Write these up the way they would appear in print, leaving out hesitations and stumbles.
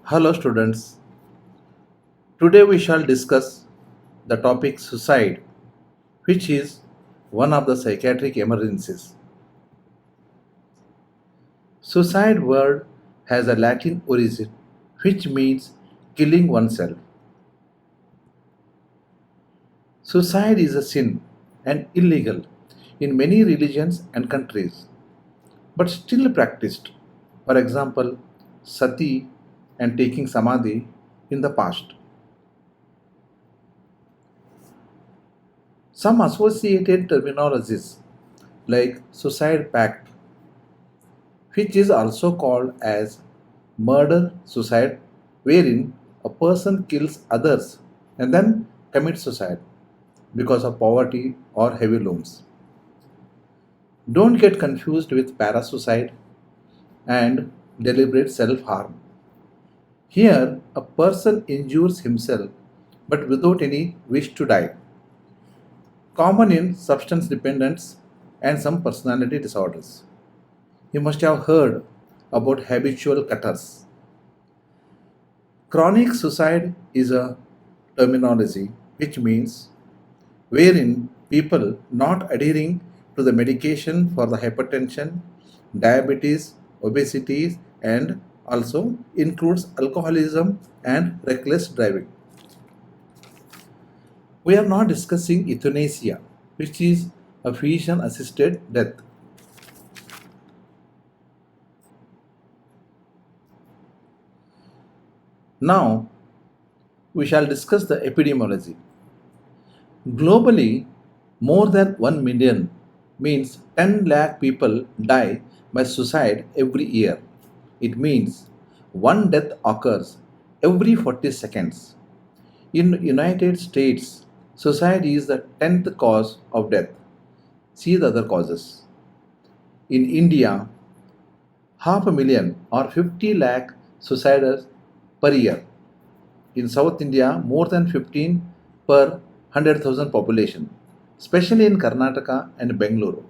Hello, students. Today we shall discuss the topic suicide, which is one of the psychiatric emergencies. Suicide word has a Latin origin, which means killing oneself. Suicide is a sin and illegal in many religions and countries, but still practiced. For example, sati and taking samadhi in the past. Some associated terminologies like suicide pact, which is also called as murder suicide, wherein a person kills others and then commits suicide because of poverty or heavy loans. Don't get confused with parasuicide and deliberate self harm. Here, a person injures himself but without any wish to die, common in substance dependence and some personality disorders. You must have heard about habitual cutters. Chronic suicide is a terminology which means wherein people not adhering to the medication for the hypertension, diabetes, obesity, and also includes alcoholism and reckless driving. We are not discussing euthanasia, which is a physician assisted death. Now, we shall discuss the epidemiology. Globally, more than 1 million means 10 lakh people die by suicide every year. It means one death occurs every 40 seconds. In United States, suicide is the 10th cause of death. See the other causes. In India, half a million or 50 lakh suicides per year. In South India, more than 15 per 100,000 population, especially in Karnataka and Bengaluru.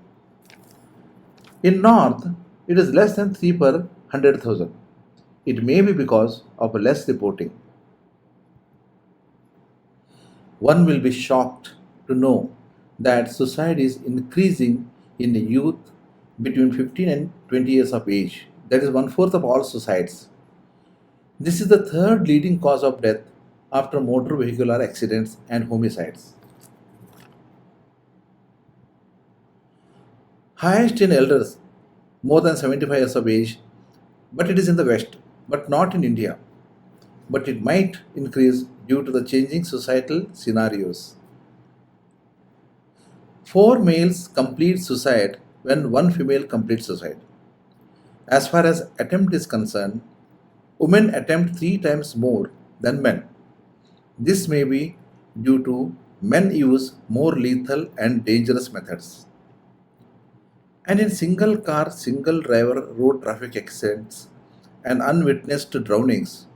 In North, it is less than 3 per 100,000. It may be because of less reporting. One will be shocked to know that suicide is increasing in the youth between 15 and 20 years of age. That is one fourth of all suicides. This is the third leading cause of death after motor vehicular accidents and homicides. Highest in elders, more than 75 years of age, but it is in the West, but not in India. But it might increase due to the changing societal scenarios. Four males complete suicide when one female completes suicide. As far as attempt is concerned, women attempt three times more than men. This may be due to men use more lethal and dangerous methods. And in single car, single driver road traffic accidents and unwitnessed drownings,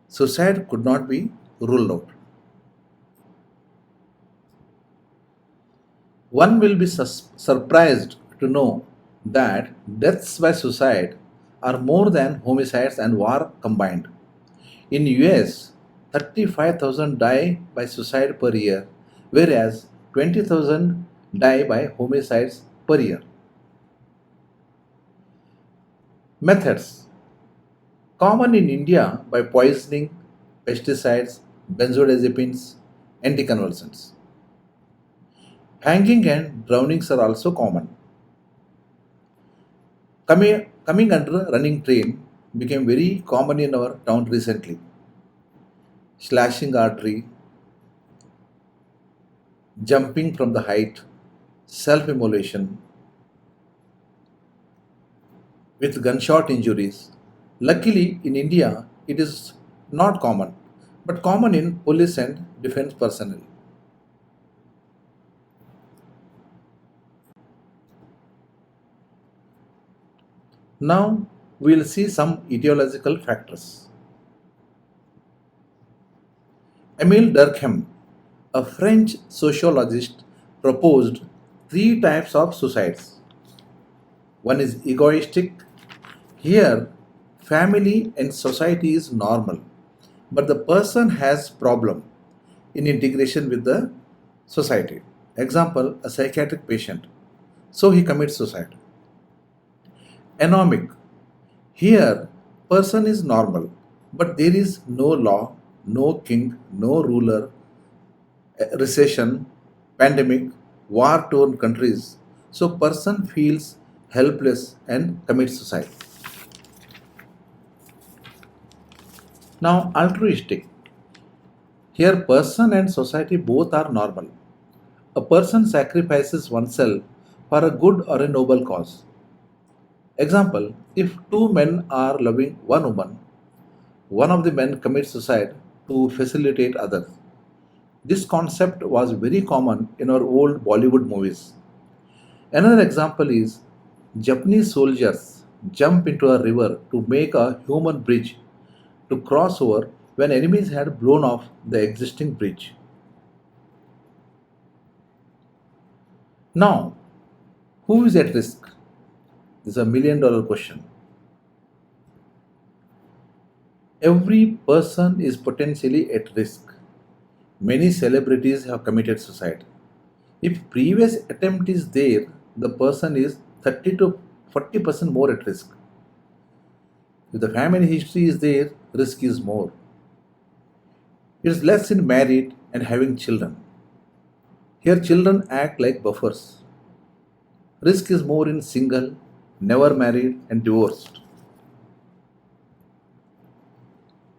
suicide could not be ruled out. One will be surprised to know that deaths by suicide are more than homicides and war combined. In US, 35,000 die by suicide per year, whereas 20,000 die by homicides per year. Methods common in India by poisoning, pesticides, benzodiazepines, anticonvulsants. Hanging and drownings are also common. Coming under running train became very common in our town recently. Slashing artery, jumping from the height, self immolation with gunshot injuries. Luckily, in India, it is not common, but common in police and defense personnel. Now, we will see some etiological factors. Emile Durkheim, a French sociologist, proposed three types of suicides. One is egoistic. Here, family and society is normal, but the person has problem in integration with the society. Example, a psychiatric patient, so he commits suicide. Anomic, here person is normal, but there is no law, no king, no ruler, recession, pandemic, war torn countries. So person feels helpless and commits suicide. Now altruistic. Here person and society both are normal. A person sacrifices oneself for a good or a noble cause. Example, if two men are loving one woman, one of the men commits suicide to facilitate others. This concept was very common in our old Bollywood movies. Another example is Japanese soldiers jump into a river to make a human bridge to cross over when enemies had blown off the existing bridge. Now, who is at risk? This is a $1 million question. Every person is potentially at risk. Many celebrities have committed suicide. If previous attempt is there, the person is 30 to 40% more at risk. If the family history is there, risk is more. It is less in married and having children. Here children act like buffers. Risk is more in single, never married and divorced.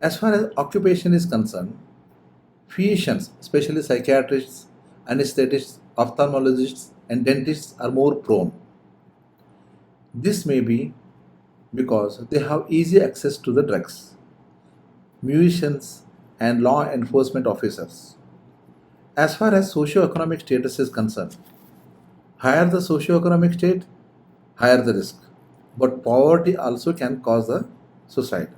As far as occupation is concerned, physicians, especially psychiatrists, anesthetists, ophthalmologists, and dentists are more prone. This may be because they have easy access to the drugs. Musicians and law enforcement officers. As far as socio-economic status is concerned, higher the socio-economic state, higher the risk. But poverty also can cause the suicide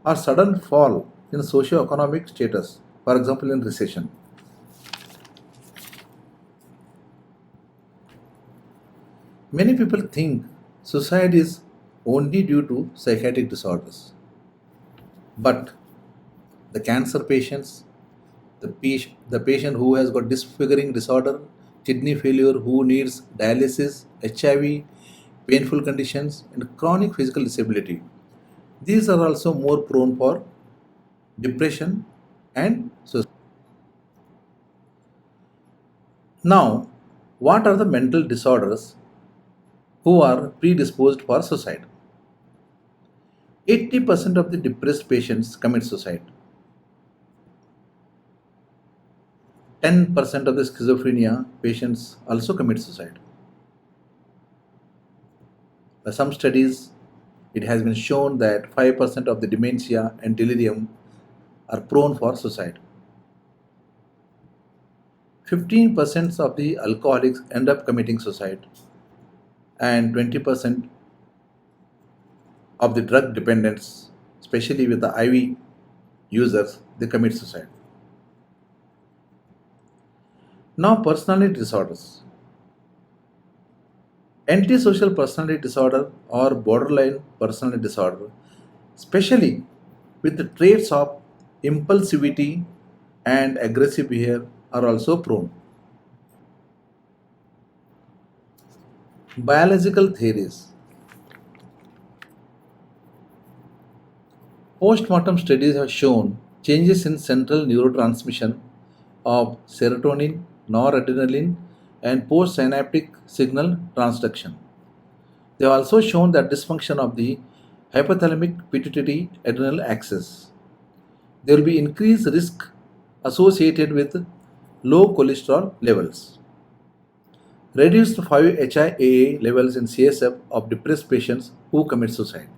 or sudden fall in socio-economic status, for example in recession. Many people think suicide is only due to psychiatric disorders. But the cancer patients, the patient who has got disfiguring disorder, kidney failure, who needs dialysis, HIV, painful conditions, and chronic physical disability, these are also more prone for depression and suicide. Now, what are the mental disorders who are predisposed for suicide? 80% of the depressed patients commit suicide. 10% of the schizophrenia patients also commit suicide. By some studies, it has been shown that 5% of the dementia and delirium are prone for suicide. 15% of the alcoholics end up committing suicide, and 20% of the drug dependents, especially with the IV users, they commit suicide. Now, personality disorders. Antisocial personality disorder or borderline personality disorder, especially with the traits of impulsivity and aggressive behavior, are also prone. Biological theories. Postmortem studies have shown changes in central neurotransmission of serotonin, noradrenaline, and postsynaptic signal transduction. They have also shown that dysfunction of the hypothalamic pituitary adrenal axis. There will be increased risk associated with low cholesterol levels. Reduced 5-HIAA levels in CSF of depressed patients who commit suicide.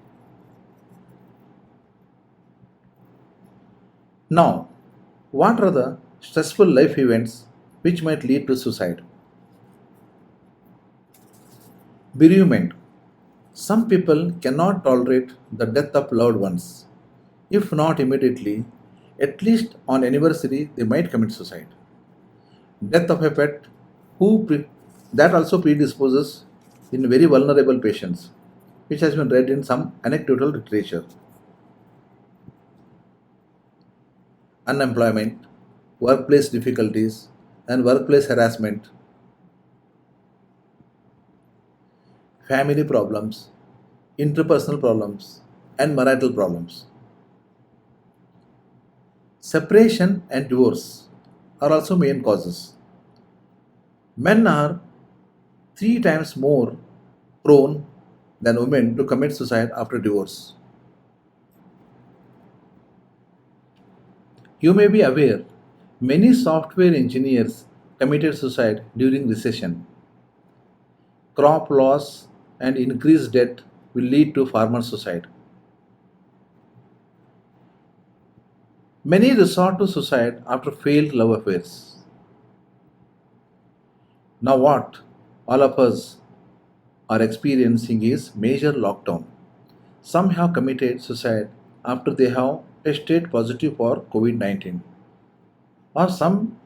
Now, what are the stressful life events which might lead to suicide? Bereavement. Some people cannot tolerate the death of loved ones. If not immediately, at least on anniversary, they might commit suicide. Death of a pet that also predisposes in very vulnerable patients, which has been read in some anecdotal literature. unemployment, workplace difficulties, and workplace harassment, family problems, interpersonal problems, and marital problems. Separation and divorce are also main causes. Men are three times more prone than women to commit suicide after divorce. You may be aware many software engineers committed suicide during recession. Crop loss and increased debt will lead to farmer suicide. Many resort to suicide after failed love affairs. Now, what all of us are experiencing is major lockdown. Some have committed suicide after they have tested positive for COVID 19, or some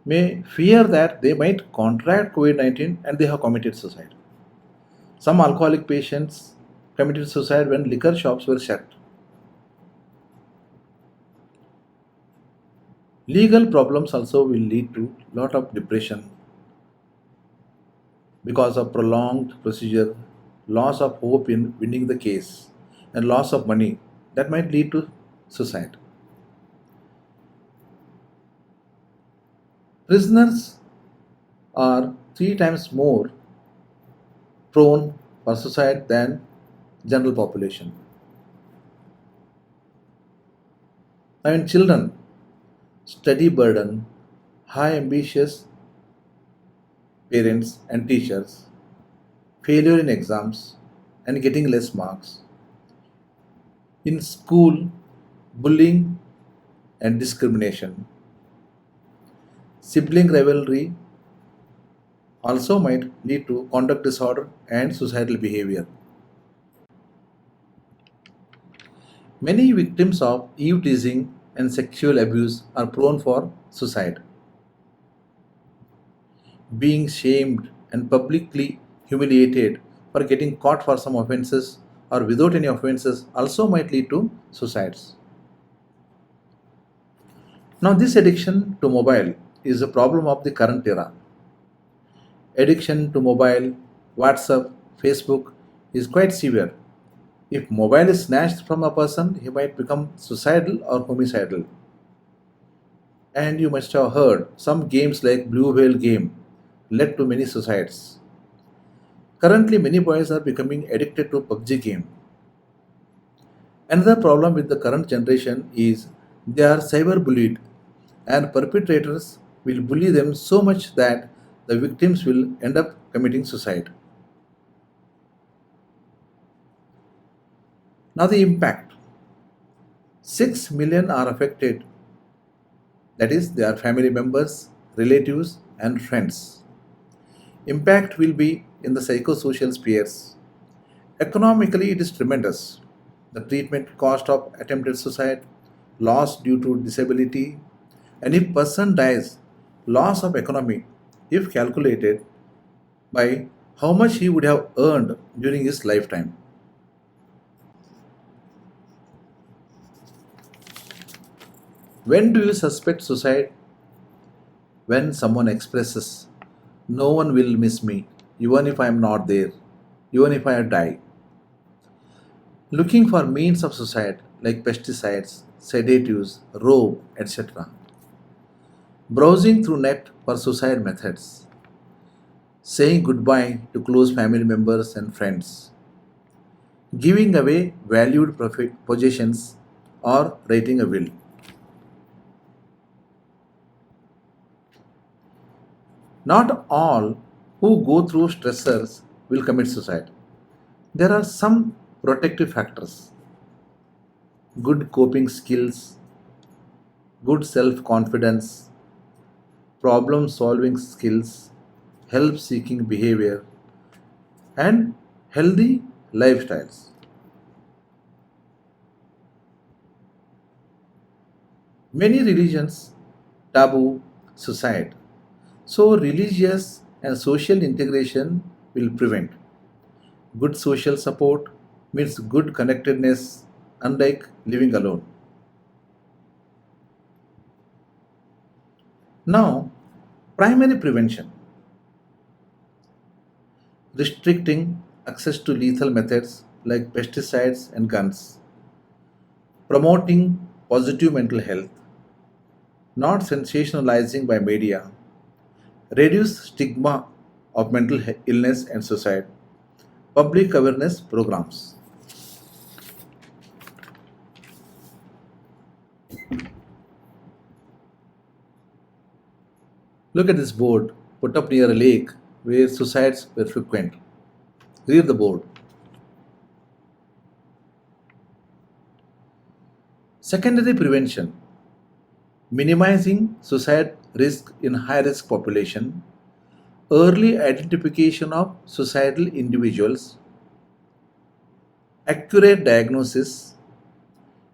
may fear that they might contract COVID 19 and they have committed suicide. Some alcoholic patients committed suicide when liquor shops were shut. Legal problems also will lead to lot of depression because of prolonged procedure, loss of hope in winning the case, and loss of money that might lead to suicide. Prisoners are three times more prone for suicide than general population. Now in children, study burden, high ambitious parents and teachers, failure in exams and getting less marks. In school, bullying and discrimination. Sibling rivalry also might lead to conduct disorder and suicidal behavior. Many victims of eve teasing and sexual abuse are prone for suicide. Being shamed and publicly humiliated for getting caught for some offenses or without any offenses also might lead to suicides. Now, this addiction to mobile is a problem of the current era. Addiction to mobile, WhatsApp, Facebook is quite severe. If mobile is snatched from a person, he might become suicidal or homicidal. And you must have heard some games like Blue Whale game led to many suicides. Currently, many boys are becoming addicted to PUBG game. Another problem with the current generation is they are cyberbullied and perpetrators will bully them so much that the victims will end up committing suicide. Now, the impact 6 million are affected, that is, they are family members, relatives, and friends. Impact will be in the psychosocial spheres. Economically, it is tremendous. The treatment cost of attempted suicide, loss due to disability, and if person dies, loss of economy if calculated by how much he would have earned during his lifetime. When do you suspect suicide? When someone expresses, no one will miss me, even if I am not there, even if I die. Looking for means of suicide like pesticides, sedatives, rope, etc. Browsing through net for suicide methods. Saying goodbye to close family members and friends. Giving away valued possessions or writing a will. Not all who go through stressors will commit suicide. There are some protective factors: good coping skills, good self confidence, problem solving skills, help seeking behavior, and healthy lifestyles. Many religions taboo suicide, so religious and social integration will prevent. Good social support means good connectedness, unlike living alone. Now, primary prevention, restricting access to lethal methods like pesticides and guns, promoting positive mental health, not sensationalizing by media, reduce stigma of mental illness and suicide, public awareness programs. Look at this board put up near a lake where suicides were frequent. Read the board. Secondary prevention, minimizing suicide risk in high risk population, early identification of suicidal individuals, accurate diagnosis,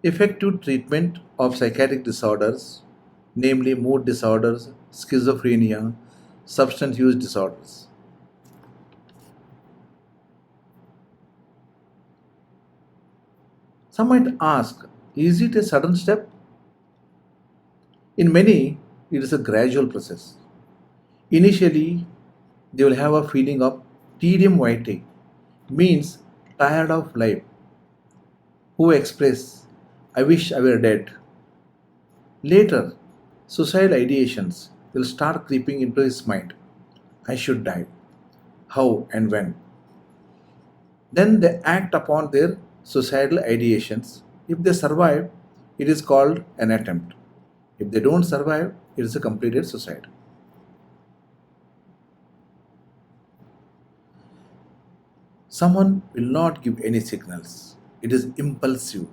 effective treatment of psychiatric disorders, namely mood disorders, schizophrenia, substance use disorders. Some might ask, is it a sudden step? In many, it is a gradual process. Initially, they will have a feeling of tedium vitae, means tired of life, who express, I wish I were dead. Later, suicidal ideations will start creeping into his mind. I should die. How and when? Then they act upon their suicidal ideations. If they survive, it is called an attempt. If they don't survive, it is a completed suicide. Someone will not give any signals. It is impulsive.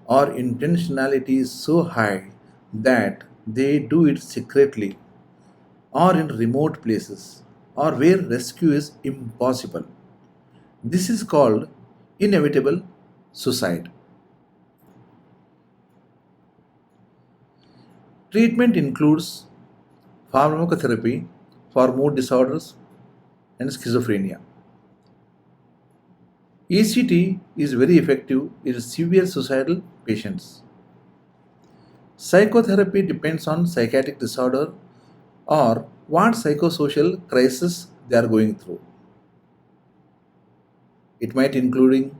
Or intentionality is so high that they do it secretly or in remote places or where rescue is impossible. This is called inevitable suicide. Treatment includes pharmacotherapy for mood disorders and schizophrenia. ECT is very effective in severe suicidal patients. Psychotherapy depends on psychiatric disorder or what psychosocial crisis they are going through. It might including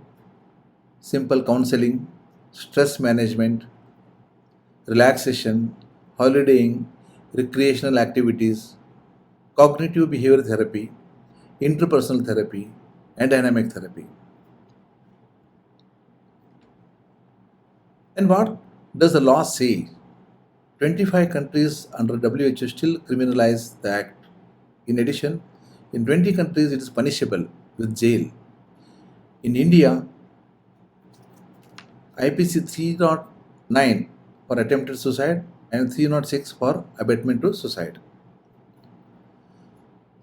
simple counseling, stress management, relaxation, holidaying, recreational activities, cognitive behavior therapy, interpersonal therapy, and dynamic therapy. And what does the law say? 25 countries under WHO still criminalize the act. In addition, in 20 countries it is punishable with jail. In India, IPC 309 for attempted suicide and 306 for abetment to suicide.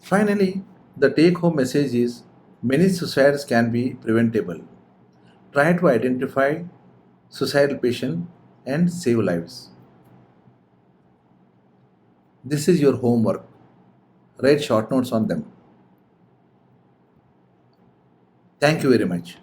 Finally, the take home message is many suicides can be preventable. Try to identify suicidal patient and save lives. This is your homework. Write short notes on them. Thank you very much.